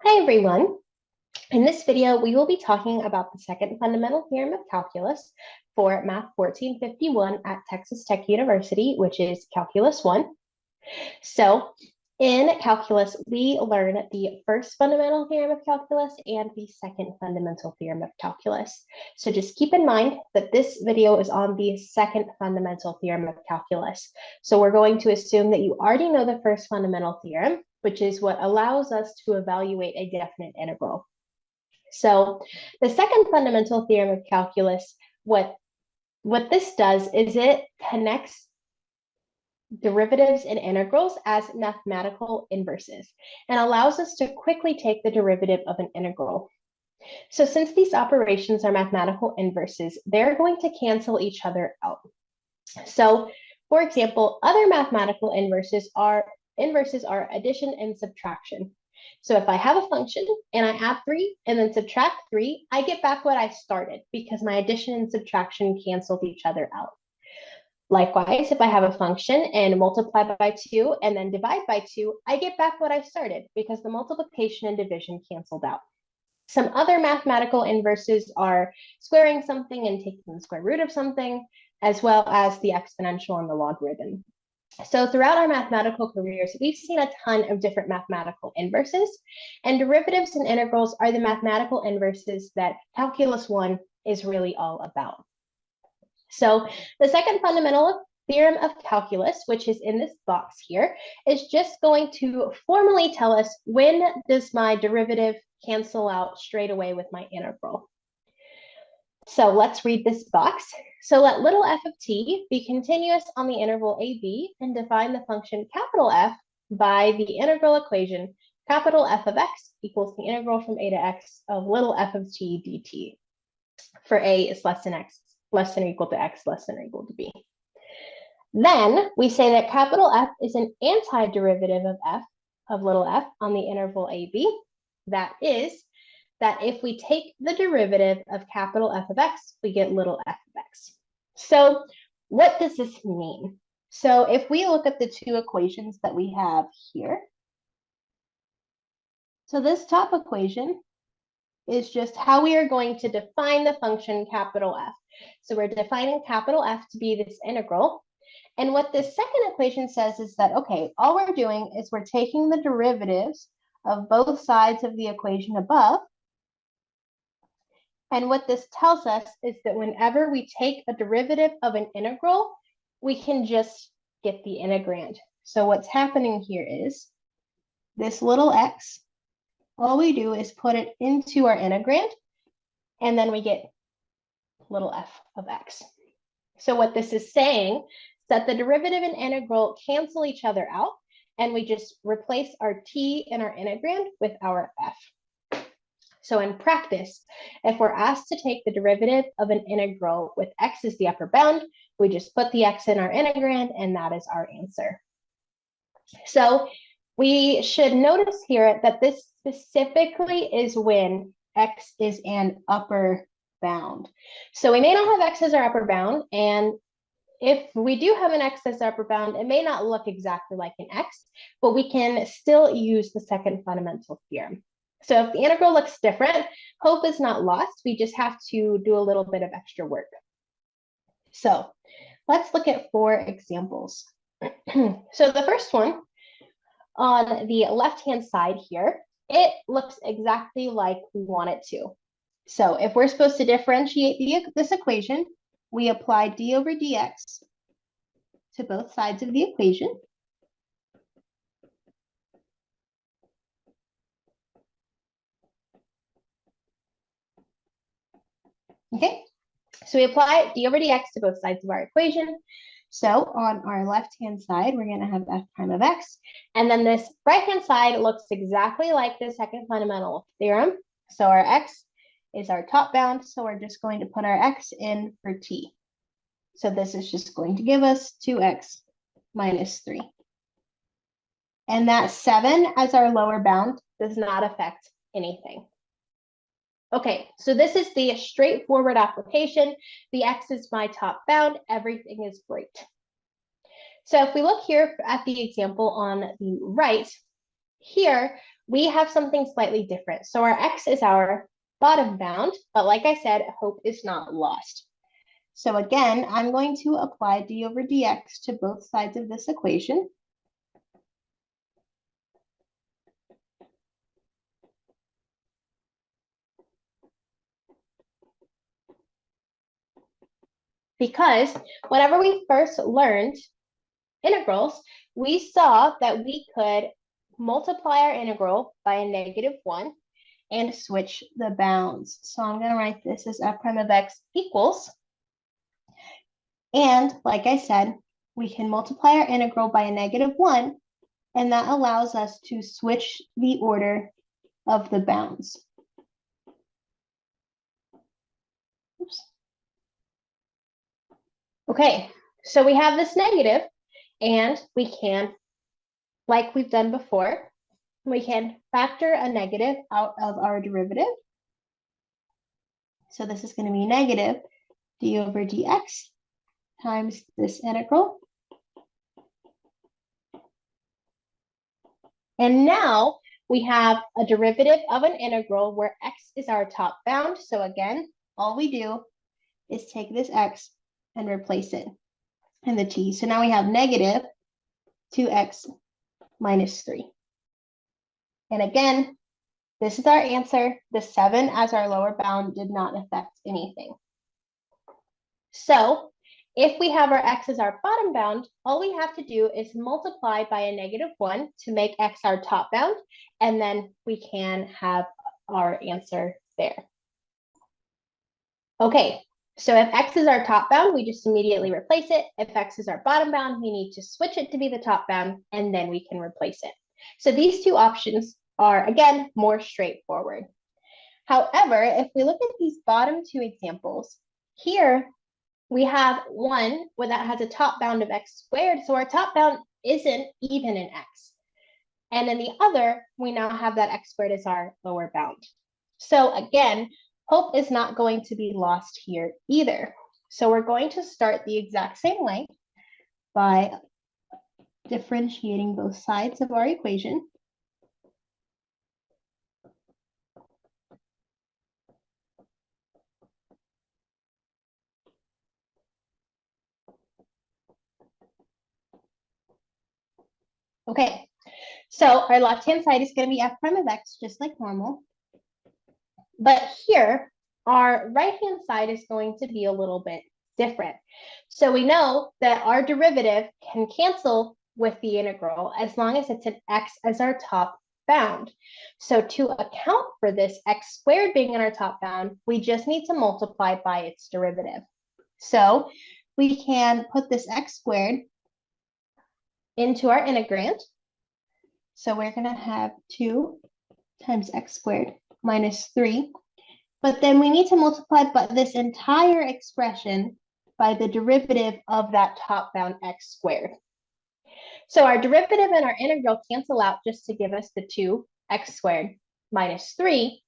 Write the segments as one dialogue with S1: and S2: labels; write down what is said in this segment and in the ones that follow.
S1: Hi everyone. In this video, we will be talking about the second fundamental theorem of calculus for Math 1451 at Texas Tech University, which is Calculus 1. So in calculus, we learn the first fundamental theorem of calculus and the second fundamental theorem of calculus. So just keep in mind that this video is on the second fundamental theorem of calculus. So we're going to assume that you already know the first fundamental theorem, which is what allows us to evaluate a definite integral. So the second fundamental theorem of calculus, what this does is it connects derivatives and integrals as mathematical inverses and allows us to quickly take the derivative of an integral. So since these operations are mathematical inverses, they're going to cancel each other out. So for example, other mathematical inverses are addition and subtraction. So if I have a function and I add 3 and then subtract 3, I get back what I started because my addition and subtraction canceled each other out. Likewise, if I have a function and multiply by 2 and then divide by 2, I get back what I started because the multiplication and division canceled out. Some other mathematical inverses are squaring something and taking the square root of something, as well as the exponential and the logarithm. So throughout our mathematical careers, we've seen a ton of different mathematical inverses, and derivatives and integrals are the mathematical inverses that Calculus 1 is really all about. So the second fundamental theorem of calculus, which is in this box here, is just going to formally tell us when does my derivative cancel out straight away with my integral. So let's read this box. So let little f of t be continuous on the interval ab and define the function capital F by the integral equation capital F of x equals the integral from a to x of little f of t dt, for a is less than x, less than or equal to x, less than or equal to b. Then we say that capital F is an antiderivative of f, of little f, on the interval ab. That is, that if we take the derivative of capital F of x, we get little f of x. So what does this mean? So if we look at the two equations that we have here, so this top equation is just how we are going to define the function capital F. So we're defining capital F to be this integral. And what this second equation says is that, okay, all we're doing is we're taking the derivatives of both sides of the equation above. And what this tells us is that whenever we take a derivative of an integral, we can just get the integrand. So what's happening here is this little x, all we do is put it into our integrand, and then we get little f of x. So what this is saying is that the derivative and integral cancel each other out, and we just replace our t in our integrand with our f. So in practice, if we're asked to take the derivative of an integral with x as the upper bound, we just put the x in our integrand, and that is our answer. So we should notice here that this specifically is when x is an upper bound. So we may not have x as our upper bound, and if we do have an x as our upper bound, it may not look exactly like an x, but we can still use the second fundamental theorem. So if the integral looks different, hope is not lost. We just have to do a little bit of extra work. So let's look at 4 examples. So the first one, on the left-hand side here, it looks exactly like we want it to. So if we're supposed to differentiate this equation, we apply d over dx to both sides of the equation. Okay, so we apply d over dx to both sides of our equation. So on our left-hand side, we're going to have f prime of x. And then this right-hand side looks exactly like the second fundamental theorem. So our x is our top bound. So we're just going to put our x in for t. So this is just going to give us 2x minus 3. And that 7 as our lower bound does not affect anything. Okay, so this is the straightforward application. The x is my top bound. Everything is great. So if we look here at the example on the right, here we have something slightly different. So our x is our bottom bound, but like I said, hope is not lost. So again, I'm going to apply d over dx to both sides of this equation. Because whenever we first learned integrals, we saw that we could multiply our integral by a -1 and switch the bounds. So I'm going to write this as f prime of x equals. And like I said, we can multiply our integral by a -1, and that allows us to switch the order of the bounds. Oops. Okay, so we have this negative, and we can, like we've done before, we can factor a negative out of our derivative. So this is going to be negative d over dx times this integral. And now we have a derivative of an integral where x is our top bound. So again, all we do is take this x and replace it in the t. So now we have negative 2x minus 3. And again, this is our answer. The 7 as our lower bound did not affect anything. So if we have our x as our bottom bound, all we have to do is multiply by a -1 to make x our top bound, and then we can have our answer there. Okay, so if x is our top bound, we just immediately replace it. If x is our bottom bound, we need to switch it to be the top bound, and then we can replace it. So these two options are, again, more straightforward. However, if we look at these bottom two examples, here we have one that has a top bound of x squared, so our top bound isn't even an x. And in the other, we now have that x squared as our lower bound. So again, hope is not going to be lost here either. So we're going to start the exact same way by differentiating both sides of our equation. Okay, so our left-hand side is going to be f prime of x, just like normal. But here, our right-hand side is going to be a little bit different. So we know that our derivative can cancel with the integral as long as it's an x as our top bound. So to account for this x squared being in our top bound, we just need to multiply by its derivative. So we can put this x squared into our integrand. So we're going to have 2 times x squared minus 3. But then we need to multiply this entire expression by the derivative of that top bound x squared. So our derivative and our integral cancel out just to give us the 2x squared minus 3.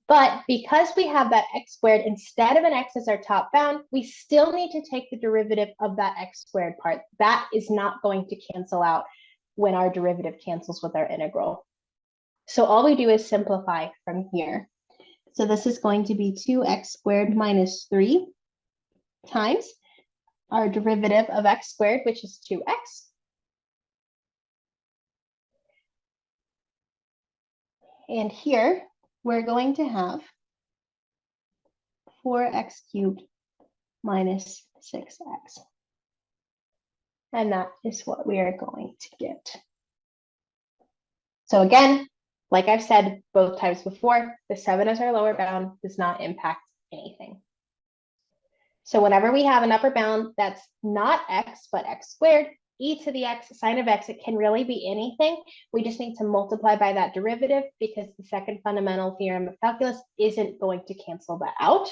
S1: But because we have that x squared instead of an x as our top bound, we still need to take the derivative of that x squared part. That is not going to cancel out when our derivative cancels with our integral. So all we do is simplify from here. So this is going to be 2x squared minus 3 times our derivative of x squared, which is 2x. And here we're going to have 4x cubed minus 6x. And that is what we are going to get. So again, like I've said both times before, the 7 as our lower bound does not impact anything. So whenever we have an upper bound that's not x, but x squared, e to the x, sine of x, it can really be anything. We just need to multiply by that derivative because the second fundamental theorem of calculus isn't going to cancel that out.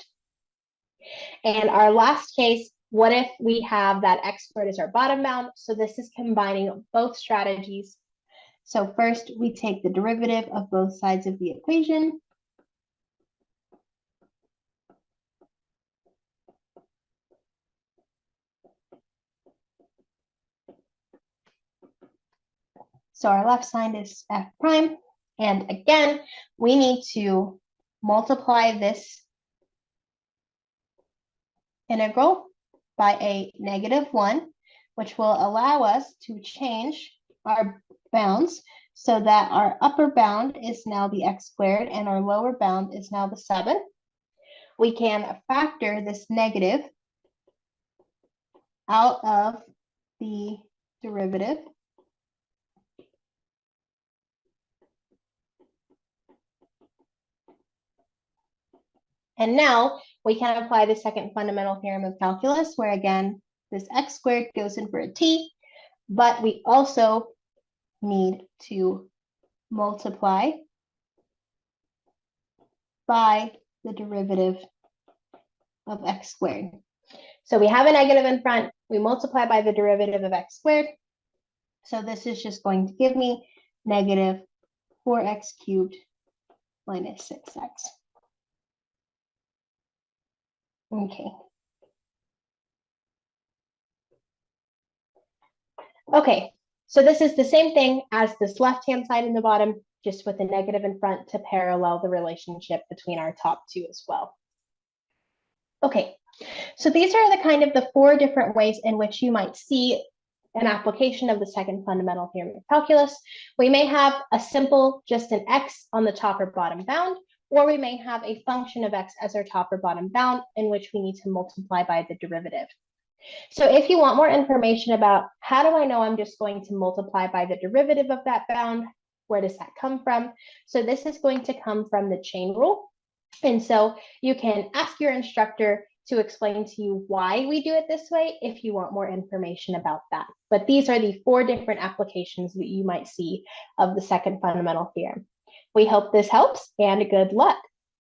S1: And our last case, what if we have that x squared as our bottom bound? So this is combining both strategies. So first we take the derivative of both sides of the equation. So our left side is f prime, And again, we need to multiply this integral by a -1, which will allow us to change our bounds so that our upper bound is now the x squared and our lower bound is now the 7. We can factor this negative out of the derivative. And now we can apply the second fundamental theorem of calculus, where again, this x squared goes in for a t, but we also need to multiply by the derivative of x squared. So we have a negative in front, we multiply by the derivative of x squared. So this is just going to give me negative 4x cubed minus 6x. Okay. Okay, so this is the same thing as this left-hand side in the bottom, just with a negative in front to parallel the relationship between our top two as well. Okay, so these are the 4 different ways in which you might see an application of the second fundamental theorem of calculus. We may have a simple, just an x on the top or bottom bound, or we may have a function of x as our top or bottom bound in which we need to multiply by the derivative. So if you want more information about how do I know I'm just going to multiply by the derivative of that bound, where does that come from? So this is going to come from the chain rule. And so you can ask your instructor to explain to you why we do it this way if you want more information about that. But these are the 4 different applications that you might see of the second fundamental theorem. We hope this helps, and good luck.